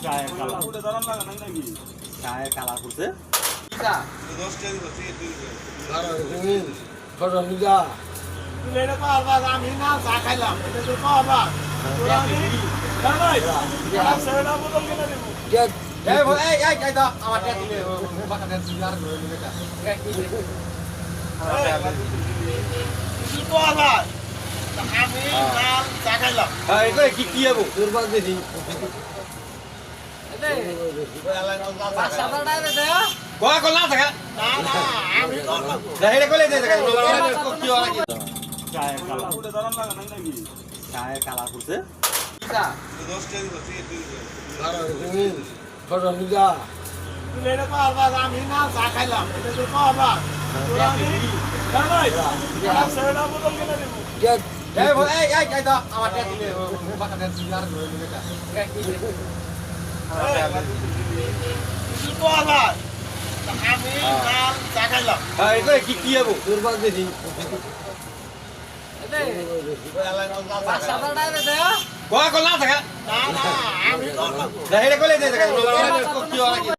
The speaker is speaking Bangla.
চায়ের কালার উঠে দাঁড়ান লাগা নাই নাকি চায়ের কালার করছে কিটা 10 টাকা দিছি তুই এটা পারবা আমি না চা খাইলাম এটা তুই পারবা তোরা আমি ভাই সেটা বদল কেন দেব এই ভাই এই দাও আমার টাকা দিলে বাকাটা দিলার করে নিবে কা তুই পারবা আমি না চা খাইলাম হ্যাঁ এটা কি কি হবো দুর্বল দেখি কোয়া কোলা থাকা না না আমি করব দাহিরে কোলে দে থাকা কি হওয়া কি চায়ের কালার উঠে দাঁড়ান লাগা নাই নাকি চায়ের কালার করছে কিটা 10 টাকা দিছি তুই এটা পারবা আমি না চা খাইলাম এটা তুই পারবা তোরা আমি ভাই সেটা বদল কেন দেব এই ভাই এই দাও আমার টাকা দিলে বাকাটা দিলার করে নিবে কা তুই পারবা আমি না চা খাইলাম হ্যাঁ এটা কি কি হবো দুর্বল দেখি কোয়া কোলা থাকা না না আমি করব দাহিরে কোলে দে থাকা কি হওয়া কি